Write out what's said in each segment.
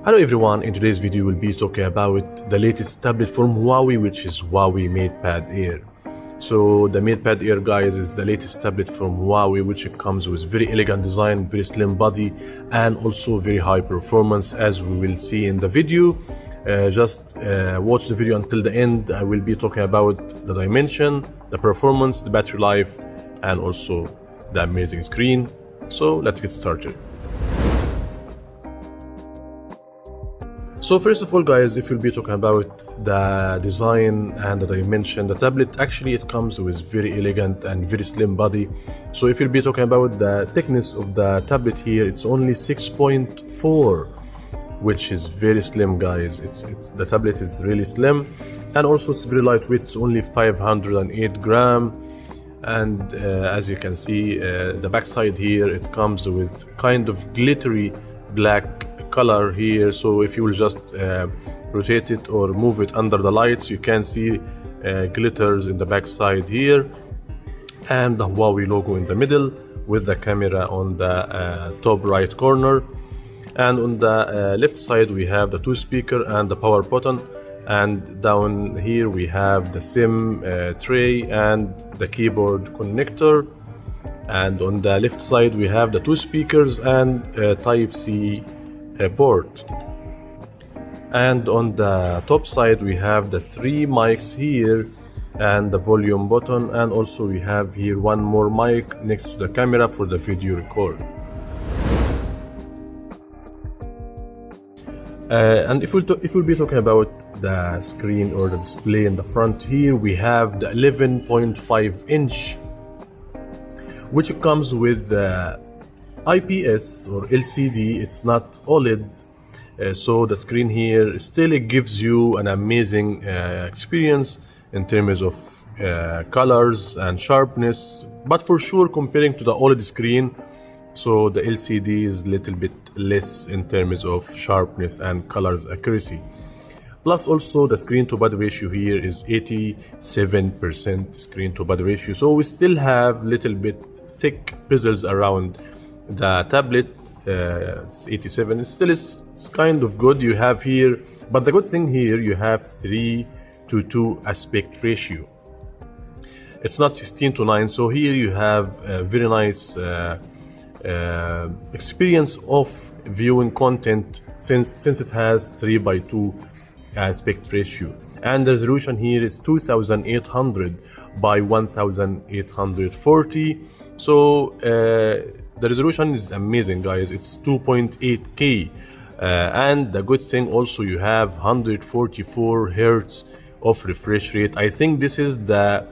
Hello everyone, in today's video we'll be talking about the latest tablet from Huawei, which is Huawei MatePad Air. So the MatePad Air, guys, is the latest tablet from Huawei, which comes with very elegant design, very slim body, and also very high performance, as we will see in the video. Just watch the video until the end. I will be talking about the dimension, the performance, the battery life, and also the amazing screen. So let's get started. So first of all, guys, if we'll be talking about the design and the dimension, the tablet actually it comes with very elegant and very slim body. So if you'll be talking about the thickness of the tablet here, it's only 6.4, which is very slim, guys. The tablet is really slim, and also it's very lightweight. It's only 508 gram, and as you can see, the back side here, it comes with kind of glittery black color here. So if you will just rotate it or move it under the lights, you can see glitters in the back side here, and the Huawei logo in the middle with the camera on the top right corner. And on the left side we have the 2-speaker and the power button, and down here we have the SIM tray and the keyboard connector. And on the left side we have the 2 speakers and Type-C port. And on the top side we have the 3 mics here and the volume button, and also we have here one more mic next to the camera for the video record. And if we'll be talking about the screen or the display in the front here, we have the 11.5 inch, which comes with IPS or LCD. It's not OLED, so the screen here still it gives you an amazing experience in terms of colors and sharpness, but for sure comparing to the OLED screen, so the LCD is a little bit less in terms of sharpness and colors accuracy. Plus also the screen to body ratio here is 87% screen to body ratio, so we still have little bit thick bezels around the tablet. It's 87. It still is kind of good. You have here, but the good thing here, you have 3:2 aspect ratio. It's not 16:9, so here you have a very nice experience of viewing content since it has 3:2 aspect ratio, and the resolution here is 2800 by 1840. So the resolution is amazing, guys. It's 2.8K, and the good thing also, you have 144 hertz of refresh rate. I think this is the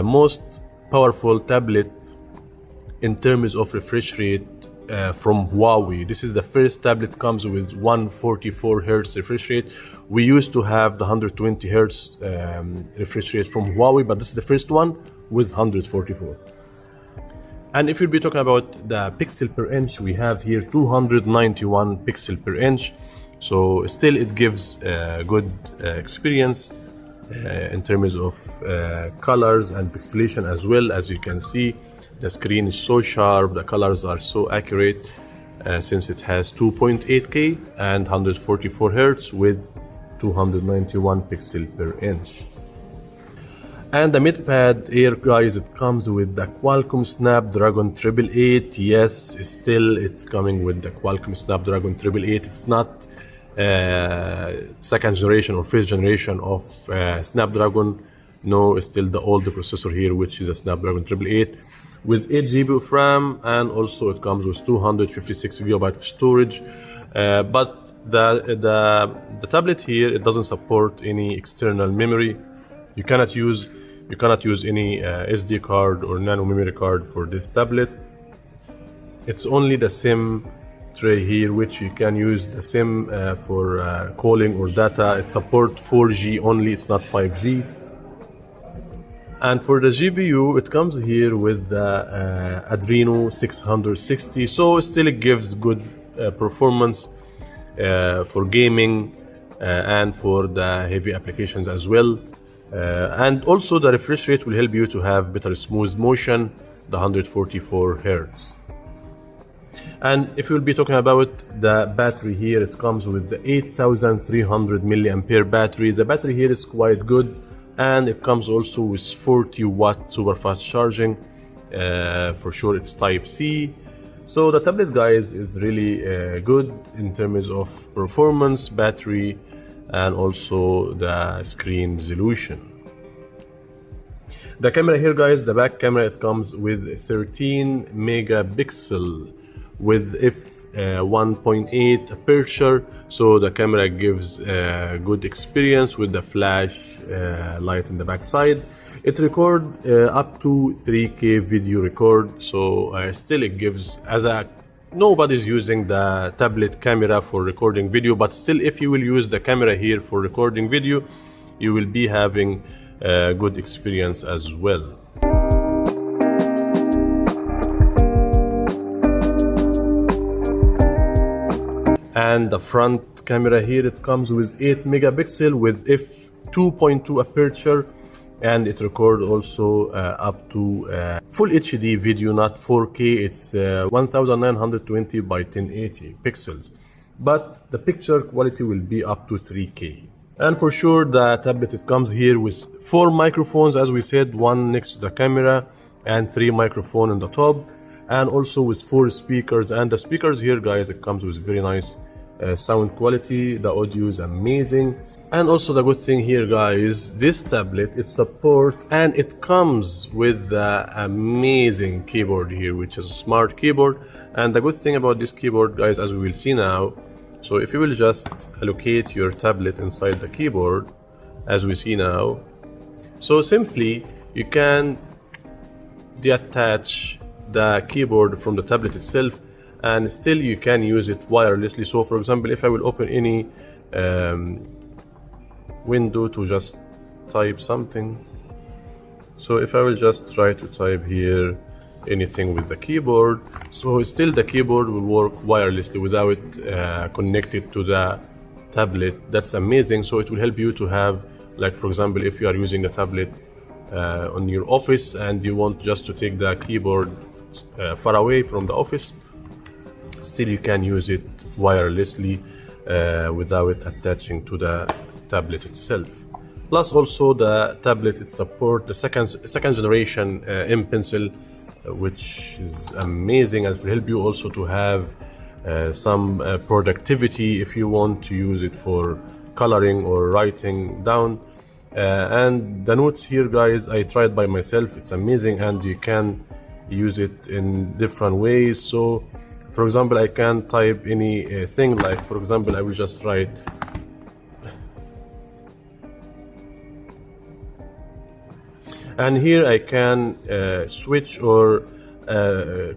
most powerful tablet in terms of refresh rate from Huawei. This is the first tablet comes with 144 hertz refresh rate. We used to have the 120 hertz refresh rate from Huawei, but this is the first one with 144. And if you'll be talking about the pixel per inch, we have here 291 pixel per inch. So still it gives a good experience in terms of colors and pixelation as well. As you can see, the screen is so sharp, the colors are so accurate, since it has 2.8K and 144 hertz with 291 pixel per inch. And the MatePad Air, guys, it comes with the Qualcomm Snapdragon 888. Yes, still it's coming with the Qualcomm Snapdragon 888. It's not second generation or first generation of Snapdragon. No, it's still the older processor here, which is a Snapdragon 888 with 8 GB of RAM, and also it comes with 256 GB of storage. But the tablet here, it doesn't support any external memory. You cannot use any SD card or nano memory card for this tablet. It's only the SIM tray here, which you can use the SIM for calling or data. It supports 4G only, it's not 5G. And for the GPU, it comes here with the Adreno 660, so still it gives good performance for gaming and for the heavy applications as well. And also the refresh rate will help you to have better smooth motion, the 144 Hz. And if we'll be talking about the battery here, it comes with the 8300 milliampere battery. The battery here is quite good, and it comes also with 40 watt super fast charging. For sure it's type C. So the tablet, guys, is really good in terms of performance, battery, and also the screen resolution. The camera here, guys, the back camera, it comes with 13 megapixel with f1.8 aperture, so the camera gives a good experience with the flash light in the back side. It records up to 3K video record, so still it gives, as a nobody's using the tablet camera for recording video, but still if you will use the camera here for recording video, you will be having a good experience as well. And the front camera here, it comes with 8 megapixel with f2.2 aperture, and it records also up to full HD video, not 4K. It's 1920 by 1080 pixels, but the picture quality will be up to 3K. And for sure the tablet, it comes here with 4 microphones, as we said, 1 next to the camera and 3 microphones on the top, and also with 4 speakers. And the speakers here, guys, it comes with very nice sound quality. The audio is amazing. And also the good thing here, guys, this tablet, it supports and it comes with the amazing keyboard here, which is a smart keyboard. And the good thing about this keyboard, guys, as we will see now, so if you will just allocate your tablet inside the keyboard, as we see now, so simply you can detach the keyboard from the tablet itself, and still you can use it wirelessly. So for example, if I will open any window to just type something, so if I will just try to type here anything with the keyboard, so still the keyboard will work wirelessly without connected to the tablet. That's amazing. So it will help you to have, like for example, if you are using a tablet on your office and you want just to take the keyboard far away from the office, still you can use it wirelessly without attaching to the tablet itself. Plus also the tablet, it supports the second generation M Pencil, which is amazing, and will help you also to have some productivity if you want to use it for coloring or writing down. And the notes here, guys, I tried by myself. It's amazing, and you can use it in different ways. So for example, I can type any thing, like for example, I will just write and here I can switch or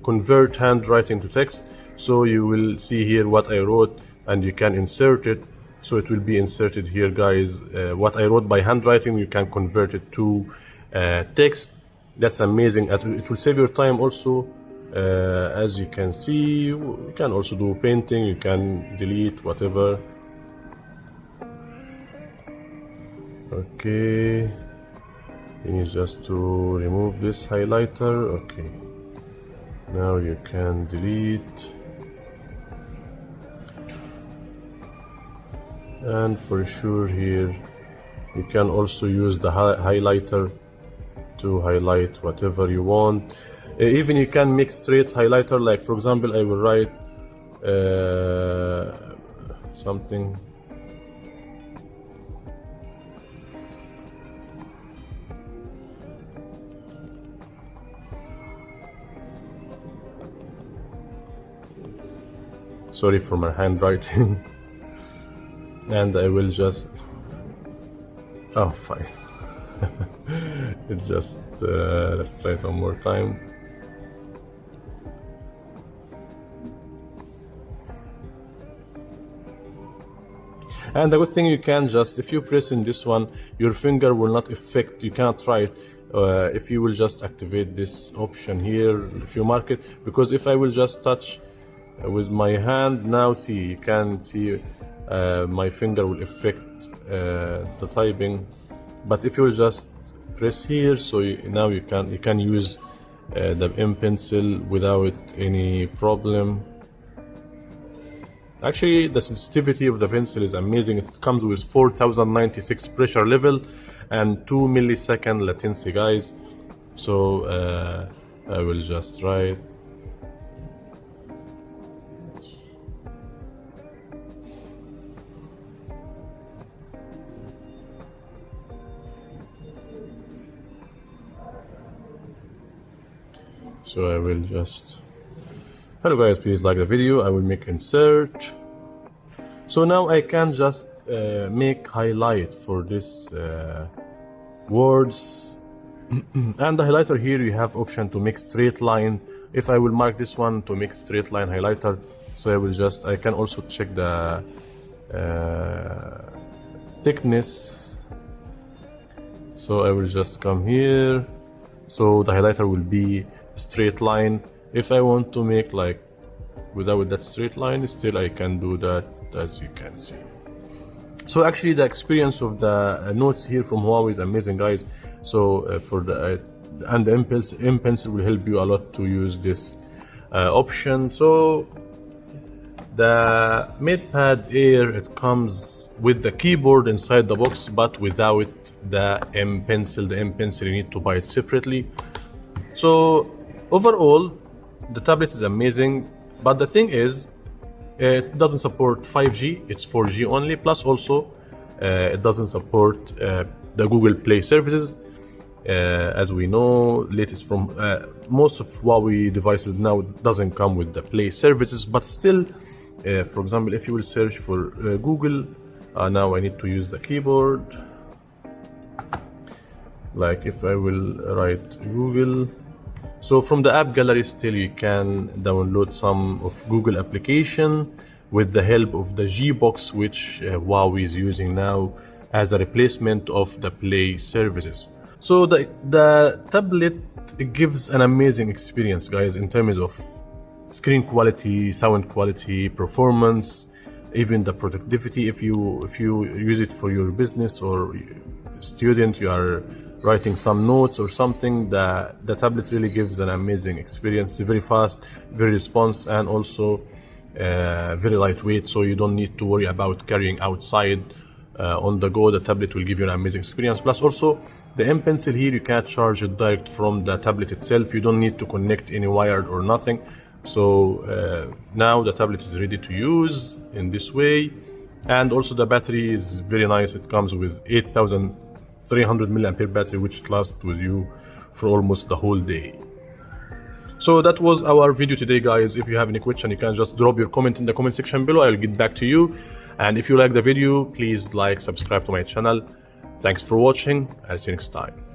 convert handwriting to text. So you will see here what I wrote, and you can insert it, so it will be inserted here, guys. What I wrote by handwriting, you can convert it to text. That's amazing. It will save your time also. As you can see, you can also do painting, you can delete whatever. Okay, you need just to remove this highlighter. Okay, now you can delete. And for sure here you can also use the highlighter to highlight whatever you want. Even you can make straight highlighter, like for example, I will write something. Sorry for my handwriting. And I will just, oh fine. It's just let's try it one more time. And the good thing, you can just, if you press in this one, your finger will not affect, you cannot try it. If you will just activate this option here, if you mark it, because if I will just touch with my hand, now see, you can see my finger will affect the typing. But if you will just press here, so now you can use the M Pencil without any problem. Actually, the sensitivity of the pencil is amazing. It comes with 4096 pressure level and 2 millisecond latency, guys. So I will just write. So I will just, hello guys, please like the video. I will make insert. So now I can just make highlight for this words. And the highlighter here, you have option to make straight line. If I will mark this one to make straight line highlighter, so I will just, I can also check the thickness. So I will just come here. So the highlighter will be straight line. If I want to make like without that straight line, still I can do that, as you can see. So actually the experience of the notes here from Huawei is amazing, guys. So for the and the M Pencil will help you a lot to use this option. So the MatePad Air, it comes with the keyboard inside the box, but without the M Pencil. The M Pencil you need to buy it separately. So overall, the tablet is amazing, but the thing is, it doesn't support 5G, it's 4G only, plus also it doesn't support the Google Play services. As we know, latest from most of Huawei devices now doesn't come with the Play services, but still, for example, if you will search for Google, now I need to use the keyboard. Like if I will write Google, so from the app gallery still you can download some of Google application with the help of the Gbox, which Huawei is using now as a replacement of the Play services. So the tablet gives an amazing experience, guys, in terms of screen quality, sound quality, performance, even the productivity. If you use it for your business or student, you are writing some notes or something, the tablet really gives an amazing experience. It's very fast, very responsive, and also very lightweight, so you don't need to worry about carrying outside. On the go, the tablet will give you an amazing experience. Plus also the M Pencil here, you can charge it direct from the tablet itself. You don't need to connect any wired or nothing. So now the tablet is ready to use in this way. And also the battery is very nice. It comes with 8300 milliampere battery, which lasts with you for almost the whole day. So that was our video today, guys. If you have any question, you can just drop your comment in the comment section below. I'll get back to you. And if you like the video, please like, subscribe to my channel. Thanks for watching. I'll see you next time.